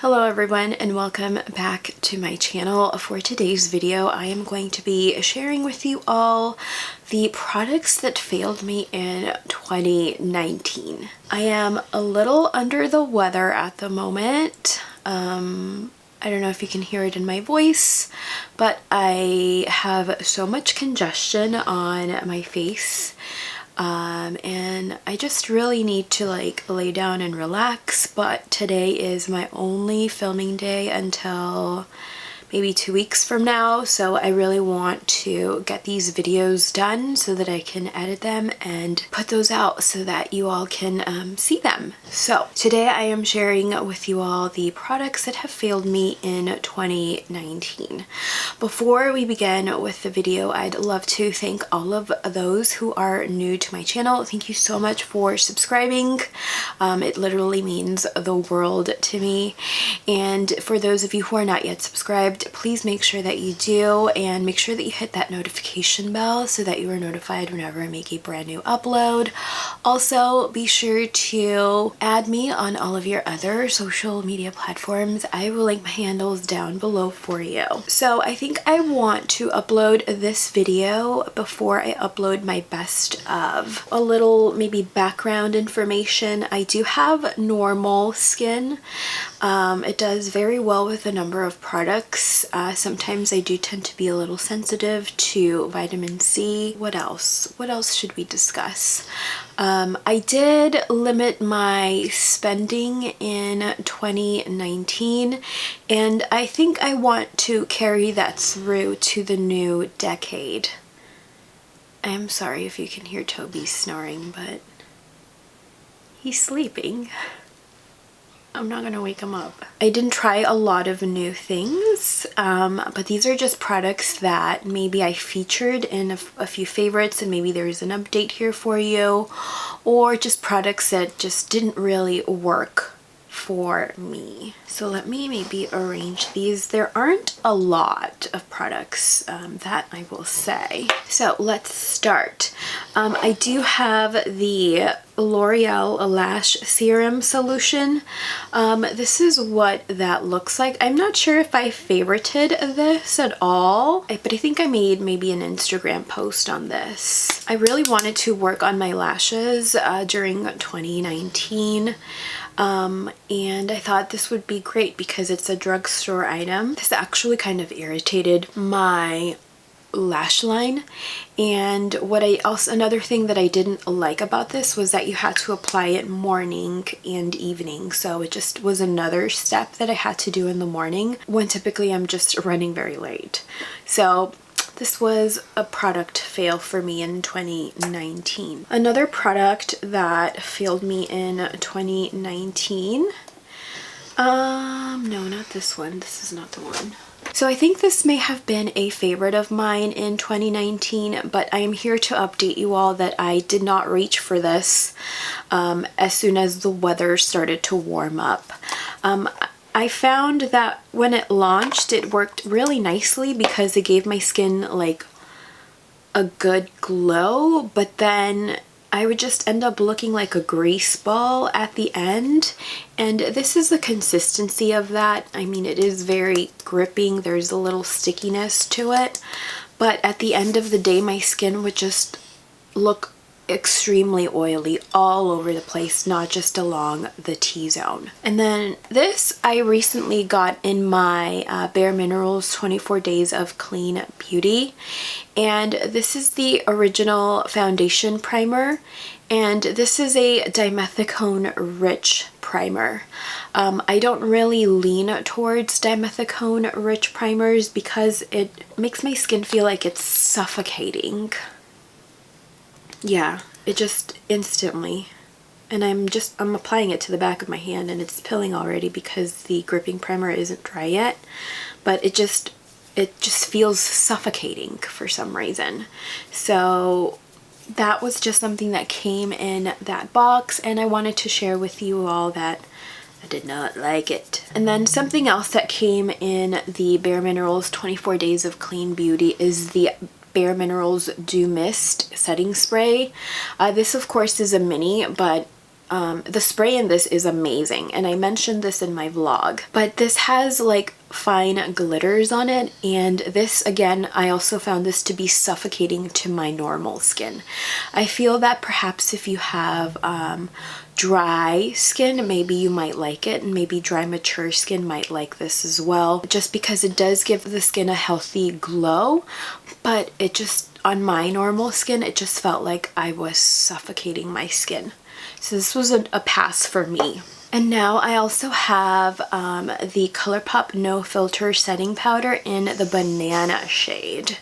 Hello everyone and welcome back to my channel. For today's video, I am going to be sharing with you all the products that failed me in 2019. I am a little under the weather at the moment. I don't know if you can hear it in my voice, but I have so much congestion on my face. And I just really need to lay down and relax, but today is my only filming day until maybe 2 weeks from now, so I really want to get these videos done so that I can edit them and put those out so that you all can see them. So today I am sharing with you all the products that have failed me in 2019. Before we begin with the video, I'd love to thank all of those who are new to my channel. Thank you so much for subscribing. It literally means the world to me. And for those of you who are not yet subscribed, please make sure that you do, and make sure that you hit that notification bell so that you are notified whenever I make a brand new upload. Also, be sure to add me on all of your other social media platforms. I will link my handles down below for you. So I think I want to upload this video before I upload my best of. A little maybe background information. I do have normal skin. It does very well with a number of products. Sometimes I do tend to be a little sensitive to vitamin C. What else? What else should we discuss? I did limit my spending in 2019, and I think I want to carry that through to the new decade. I'm sorry if you can hear Toby snoring, but he's sleeping. I'm not gonna wake him up. I didn't try a lot of new things, but these are just products that maybe I featured in a few favorites, and maybe there's an update here for you, or just products that just didn't really work for me. So let me maybe arrange these. There aren't a lot of products that I will say. So let's start. I do have the L'Oreal Lash Serum Solution. This is what that looks like. I'm not sure if I favorited this at all, but I think I made maybe an Instagram post on this. I really wanted to work on my lashes during 2019. And I thought this would be great because it's a drugstore item. This actually kind of irritated my lash line, and another thing that I didn't like about this was that you had to apply it morning and evening, so it just was another step that I had to do in the morning when typically I'm just running very late. So this was a product fail for me in 2019. Another product that failed me in 2019, no, not this one. This is not the one. So I think this may have been a favorite of mine in 2019, but I am here to update you all that I did not reach for this as soon as the weather started to warm up. I found that when it launched, it worked really nicely because it gave my skin like a good glow, but then I would just end up looking like a grease ball at the end, and this is the consistency of that. I mean, it is very gripping, there's a little stickiness to it, but at the end of the day my skin would just look extremely oily all over the place, not just along the T-zone. And then this I recently got in my Bare Minerals 24 Days of Clean Beauty, and this is the original foundation primer, and this is a dimethicone rich primer. I don't really lean towards dimethicone rich primers because it makes my skin feel like it's suffocating. Yeah, it just instantly, and I'm applying it to the back of my hand, and it's pilling already because the gripping primer isn't dry yet, but it just feels suffocating for some reason. So that was just something that came in that box, and I wanted to share with you all that I did not like it. And then something else that came in the Bare Minerals 24 Days of Clean Beauty is the Bare Minerals Dew Mist Setting Spray. This of course is a mini, but the spray in this is amazing, and I mentioned this in my vlog, but this has like fine glitters on it, and this, again, I also found this to be suffocating to my normal skin. I feel that perhaps if you have dry skin, maybe you might like it, and maybe dry mature skin might like this as well, just because it does give the skin a healthy glow, but it just, on my normal skin, it just felt like I was suffocating my skin. So this was a pass for me. And now I also have the ColourPop No Filter Setting Powder in the Banana shade.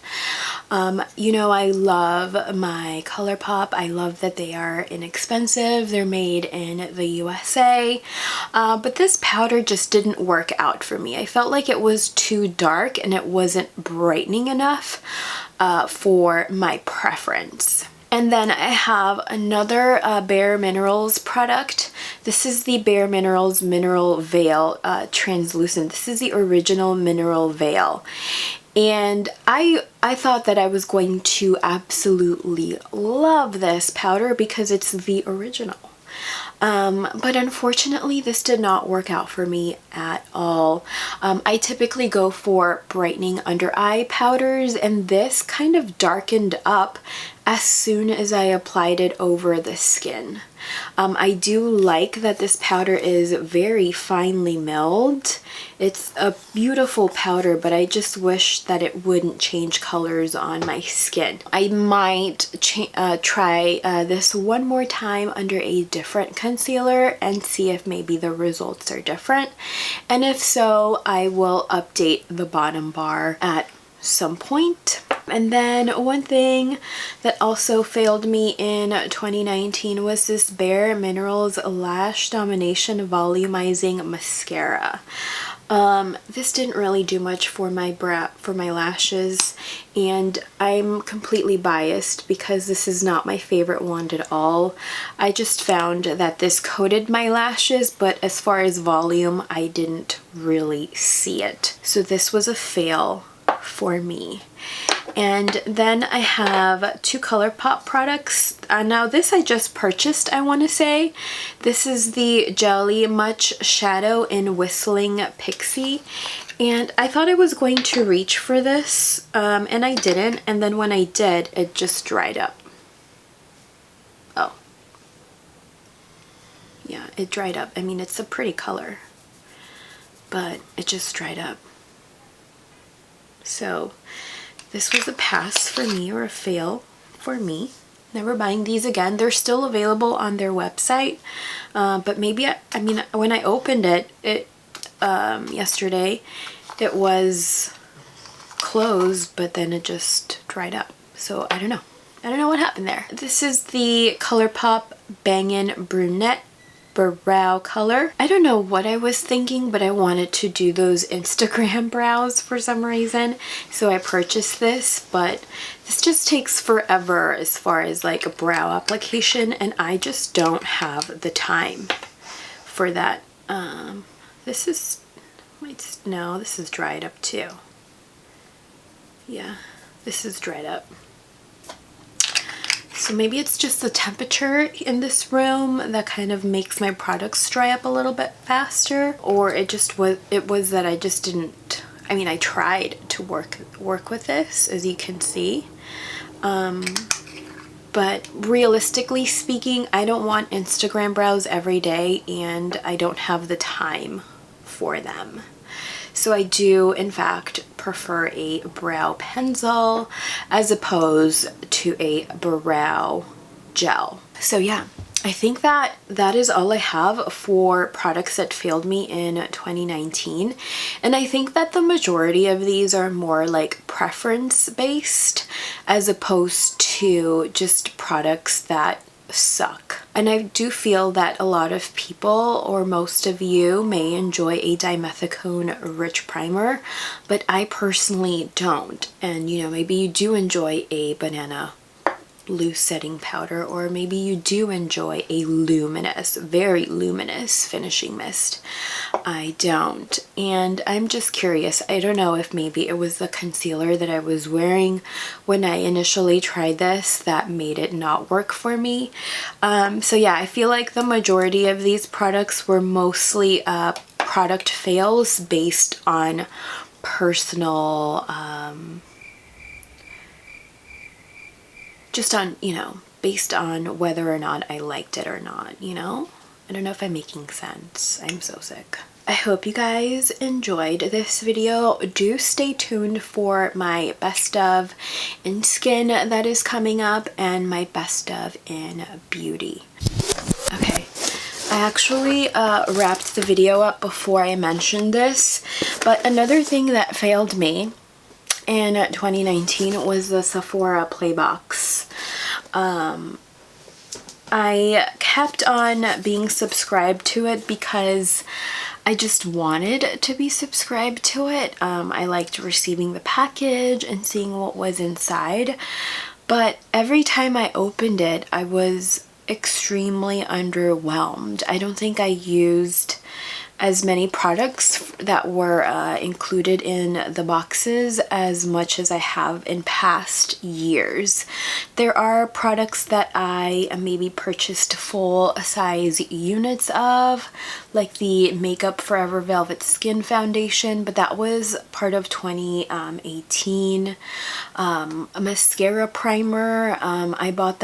You know, I love my ColourPop. I love that they are inexpensive. They're made in the USA. But this powder just didn't work out for me. I felt like it was too dark and it wasn't brightening enough for my preference. And then I have another Bare Minerals product. This is the Bare Minerals Mineral Veil Translucent. This is the original Mineral Veil. And I thought that I was going to absolutely love this powder because it's the original. But unfortunately, this did not work out for me at all. I typically go for brightening under eye powders, and this kind of darkened up as soon as I applied it over the skin. I do like that this powder is very finely milled. It's a beautiful powder, but I just wish that it wouldn't change colors on my skin. I might try this one more time under a different concealer and see if maybe the results are different. And if so, I will update the bottom bar at some point. And then one thing that also failed me in 2019 was this Bare Minerals Lash Domination Volumizing Mascara. This didn't really do much for my lashes, and I'm completely biased because this is not my favorite wand at all. I just found that this coated my lashes, but as far as volume, I didn't really see it. So this was a fail for me. And then I have two ColourPop products. Now this I just purchased, I want to say. This is the Jelly Much Shadow in Whistling Pixie. And I thought I was going to reach for this, and I didn't. And then when I did, it just dried up. Oh. Yeah, it dried up. I mean, it's a pretty color, but it just dried up. So this was a pass for me, or a fail for me. Never buying these again. They're still available on their website, but maybe, I mean, when I opened it yesterday, it was closed, but then it just dried up. So I don't know. I don't know what happened there. This is the ColourPop Bangin Brunette brow color. I don't know what I was thinking, but I wanted to do those Instagram brows for some reason, so I purchased this, but this just takes forever as far as like a brow application, and I just don't have the time for that. This is, no, this is dried up too. Yeah, this is dried up. So maybe it's just the temperature in this room that kind of makes my products dry up a little bit faster, or it was that I just didn't, I mean, I tried to work with this, as you can see, but realistically speaking, I don't want Instagram brows every day, and I don't have the time for them. So I do, in fact, prefer a brow pencil as opposed to a brow gel. So yeah, I think that is all I have for products that failed me in 2019. And I think that the majority of these are more like preference based as opposed to just products that suck. And I do feel that a lot of people, or most of you, may enjoy a dimethicone rich primer, but I personally don't. And you know, maybe you do enjoy a banana, loose setting powder, or maybe you do enjoy a luminous, very luminous finishing mist. I don't, and I'm just curious. I don't know if maybe it was the concealer that I was wearing when I initially tried this that made it not work for me. So yeah, I feel like the majority of these products were mostly product fails based on personal just on, you know, based on whether or not I liked it or not, you know? I don't know if I'm making sense. I'm so sick. I hope you guys enjoyed this video. Do stay tuned for my best of in skin that is coming up and my best of in beauty. Okay, I actually wrapped the video up before I mentioned this, but another thing that failed me in 2019 was the Sephora Playbox. I kept on being subscribed to it because I just wanted to be subscribed to it. I liked receiving the package and seeing what was inside, but every time I opened it, I was extremely underwhelmed. I don't think I used as many products that were included in the boxes as much as I have in past years. There are products that I maybe purchased full size units of, like the Makeup Forever Velvet Skin Foundation, but that was part of 2018. A mascara primer, I bought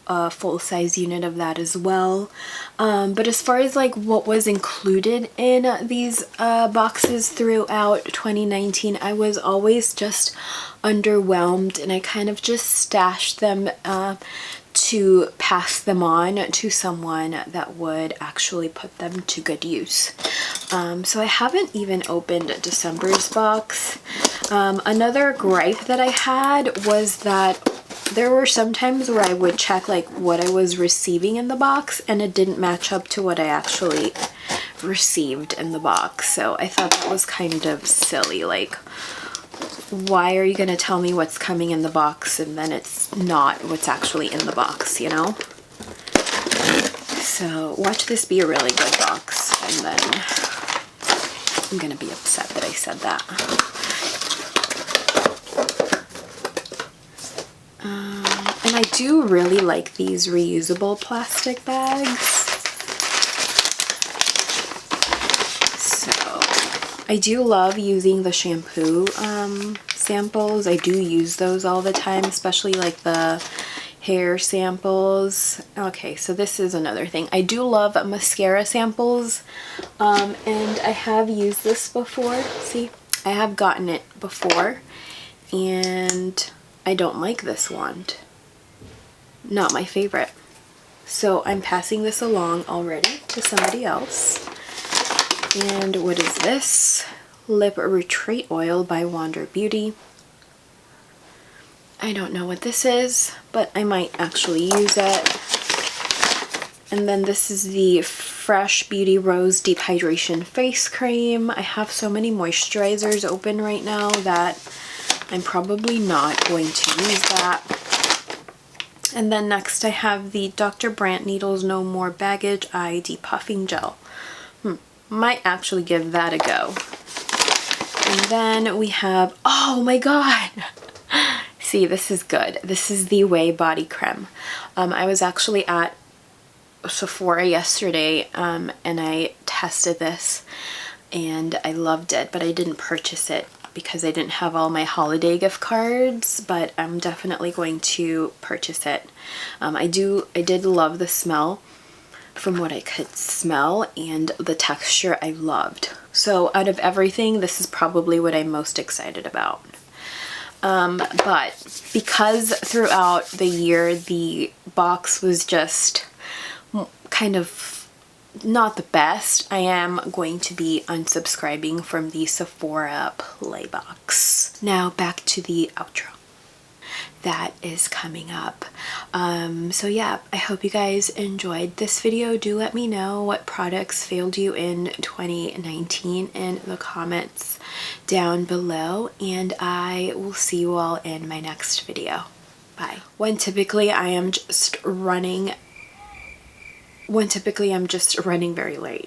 a full size unit of that as well. But as far as like what was included in these boxes throughout 2019, I was always just underwhelmed, and I kind of just stashed them to pass them on to someone that would actually put them to good use. So I haven't even opened December's box. Another gripe that I had was that there were some times where I would check like what I was receiving in the box and it didn't match up to what I actually received in the box. So I thought that was kind of silly. Like, why are you going to tell me what's coming in the box and then it's not what's actually in the box, you know? So watch this be a really good box, and then I'm going to be upset that I said that. And I do really like these reusable plastic bags. So I do love using the shampoo samples. I do use those all the time, especially like the hair samples. Okay, so this is another thing. I do love mascara samples, and I have used this before. See, I have gotten it before, and I don't like this wand. Not my favorite. So I'm passing this along already to somebody else. And what is this? Lip Retreat Oil by Wander Beauty. I don't know what this is, but I might actually use it. And then this is the Fresh Beauty Rose Deep Hydration Face Cream. I have so many moisturizers open right now that I'm probably not going to use that. And then next I have the Dr. Brandt Needles No More Baggage Eye Depuffing Gel. Might actually give that a go. And then we have, oh my god! See, this is good. This is the Way Body Creme. I was actually at Sephora yesterday and I tested this and I loved it, but I didn't purchase it because I didn't have all my holiday gift cards, but I'm definitely going to purchase it. I did love the smell from what I could smell, and the texture I loved. So out of everything, this is probably what I'm most excited about. But because throughout the year the box was just kind of not the best, I am going to be unsubscribing from the Sephora Playbox. Now back to the outro that is coming up. So yeah, I hope you guys enjoyed this video. Do let me know what products failed you in 2019 in the comments down below, and I will see you all in my next video. Bye. When typically I'm just running very late.